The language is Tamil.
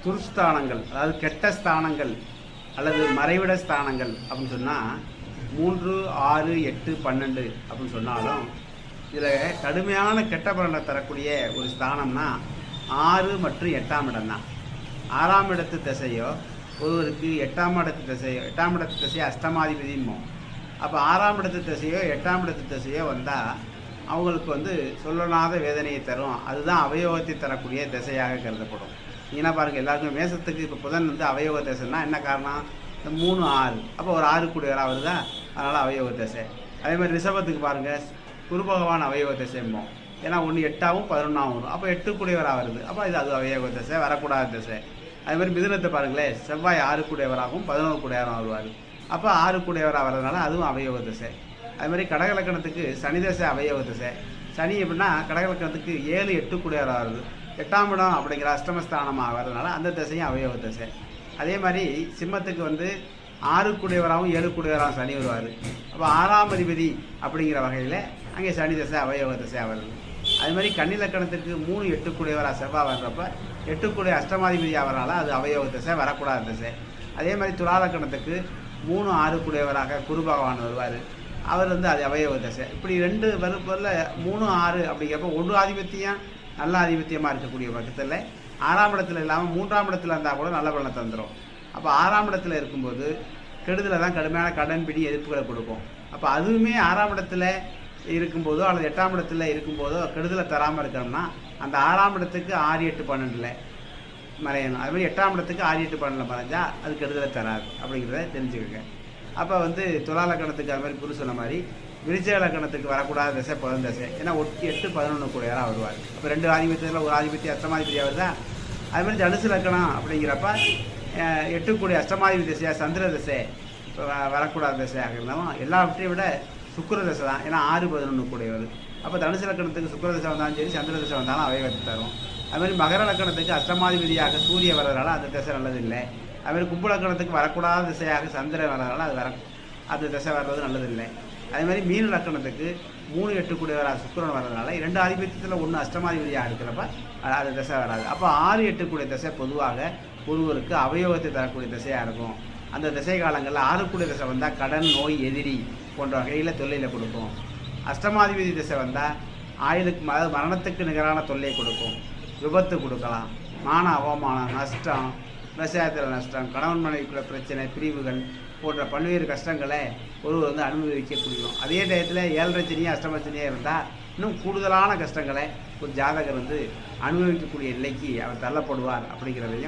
துர்ஸ்தானங்கள், அதாவது கெட்ட ஸ்தானங்கள் அல்லது மறைவிட ஸ்தானங்கள் அப்படின்னு சொன்னால் 3, 6, 8, 12 அப்படின்னு சொன்னாலும் இதில் கடுமையான கெட்ட பலனை தரக்கூடிய ஒரு ஸ்தானம்னா 6 மற்றும் 8ஆம் இடம் தான். 6ஆம் இடத்து திசையோ ஒருவருக்கு 8ஆம் இடத்து திசையோ, 8ஆம் இடத்து திசையோ அஷ்டமாதிபதியுமோ. அப்போ 6ஆம் இடத்து திசையோ 8ஆம் இடத்து திசையோ வந்தால் அவங்களுக்கு சொல்லனாத வேதனையை தரும். அதுதான் அவயோகத்தை தரக்கூடிய திசையாக கருதப்படும். ஏன்னா பாருங்கள், எல்லாருக்குமே மேசத்துக்கு இப்போ புதன் அவயோக திசைன்னா என்ன காரணம்? இந்த 3, 6 அப்போ ஒரு 6 கூடியவராக வருதா, அதனால் அவயோக திசை. அதே மாதிரி ரிஷபத்துக்கு பாருங்கள், குரு பகவான் அவயோக திசைம்போம். ஏன்னா 1 8ஆகவும் 11ஆகவும் வரும். அப்போ 8 கூடியவராக வருது. அப்போ அது அவயோக திசை, வரக்கூடாத திசை. அதே மாதிரி மிதுனத்தை பாருங்களேன், செவ்வாய் 6 கூடியவராகவும் 11 கூடியவராக வருவார். அப்போ 6 கூடியவராக வர்றதுனால அதுவும் அவயோக திசை. அது மாதிரி கடகலக்கணத்துக்கு சனி திசை அவயோக திசை. சனி எப்படின்னா கடகலக்கணத்துக்கு 7, 8 கூடியவராக வருது. 8ஆம் இடம் அப்படிங்கிற அஷ்டமஸ்தானமாக வர்றதுனால அந்த திசையும் அவயோக திசை. அதே மாதிரி சிம்மத்துக்கு 6 கூடியவராகவும் 7 கூடியவராகவும் சனி வருவார். அப்போ 6ஆம் அதிபதி அப்படிங்கிற வகையில் அங்கே சனி திசை அவயோக திசையாக வருது. அது மாதிரி கன்னிலக்கணத்துக்கு 3, 8 கூடியவராக செவ்வாய் வர்றப்ப 8 கூடிய அஷ்டமாதிபதியாக வரனால அது அவயோக திசை, வரக்கூடாத திசை. அதே மாதிரி துலாலக்கணத்துக்கு 3, 6 கூடியவராக குரு பகவான் வருவார். அவர் அது அவயோக திசை. இப்படி 2 வகுப்பில் 3, 6 அப்படிங்கிறப்ப ஒரு ஆதிபத்தியம் நல்ல ஆதிபத்தியமாக இருக்கக்கூடிய பட்சத்தில் 6ஆம் இடத்துல இல்லாமல் 3ஆம் இடத்துல இருந்தால் கூட நல்ல பலனை தந்துடும். அப்போ 6ஆம் இடத்துல இருக்கும்போது கெடுதலை தான் கடுமையான கடன் பிடி எதிர்ப்புகளை கொடுக்கும். அப்போ அதுவுமே 6ஆம் இடத்துல இருக்கும்போதோ அல்லது 8ஆம் இடத்துல இருக்கும்போதோ கெடுதலை தராமல் இருக்கணும்னா அந்த 6ஆம் இடத்துக்கு 6, 8, 12 மறையணும். அது மாதிரி 8ஆம் இடத்துக்கு 6, 8, 12 மறைஞ்சால் அது கெடுதலை தராது அப்படிங்கிறத தெரிஞ்சுக்கோங்க. அப்போ துலாலக்கணத்துக்கு அது மாதிரி குரு சொன்ன மாதிரி விருச்சிக லக்கணத்துக்கு வரக்கூடாத திசை புதன் திசை. ஏன்னா 8, 11 கூடியவராக வருவார். அப்போ 2 ஆதிபத்தியத்தில் ஒரு ஆதிபத்தியம் அஷ்டமாதிபதியாக வருதா. அது மாதிரி தனுசு லக்கணம் அப்படிங்கிறப்ப 8 கூடிய அஷ்டமாதிபதி திசையாக சந்திர திசை வரக்கூடாத திசையாக இருந்தாலும் எல்லாவற்றையும் விட சுக்கிர திசை தான். ஏன்னா 6, 11 கூடியவர். அப்போ தனுசு லக்கணத்துக்கு சுக்கிர திசை வந்தாலும் சரி, சந்திர திசை வந்தாலும் அவயோகத்தை தரும். அது மாதிரி மகர லக்கணத்துக்கு அஷ்டமாதிபதியாக சூரிய வர்றதுனால அந்த திசை நல்லது இல்லை. அதுமாதிரி கும்ப லக்கணத்துக்கு வரக்கூடாத திசையாக சந்திரன் வர்றதுனால அந்த திசை வர்றது நல்லதில்லை. அதே மாதிரி மீன லக்கணத்துக்கு 3, 8 கூடியவராக சுக்கிரன் வர்றதுனால 2 ஆதிபத்தியத்தில் 1 அஷ்டமாதிபதியாக இருக்கிறப்ப அது திசை வராது. அப்போ 6, 8 கூடிய திசை பொதுவாக ஒருவருக்கு அவயோகத்தை தரக்கூடிய திசையாக இருக்கும். அந்த திசை காலங்களில் 6 கூடிய திசை வந்தால் கடன், நோய், எதிரி போன்ற வகையில் தொல்லையில் கொடுக்கும். அஷ்டமாதிபதி திசை வந்தால் ஆயுளுக்கு, அதாவது மரணத்துக்கு நிகரான தொல்லை கொடுக்கும். விபத்து கொடுக்கலாம், மான அவமானம், நஷ்டம், விவசாயத்தில் நஷ்டம், கணவன் மனைவிக்குள்ள பிரச்சனை, பிரிவுகள் போன்ற பல்வேறு கஷ்டங்களை ஒருவர் அனுபவிக்கக்கூடியும். அதே டயத்தில் 7 சனியாக அஷ்டமச்சனியாக இருந்தால் இன்னும் கூடுதலான கஷ்டங்களை ஒரு ஜாதகர் அனுபவிக்கக்கூடிய நிலைக்கு அவர் தள்ளப்படுவார் அப்படிங்கிறதையும்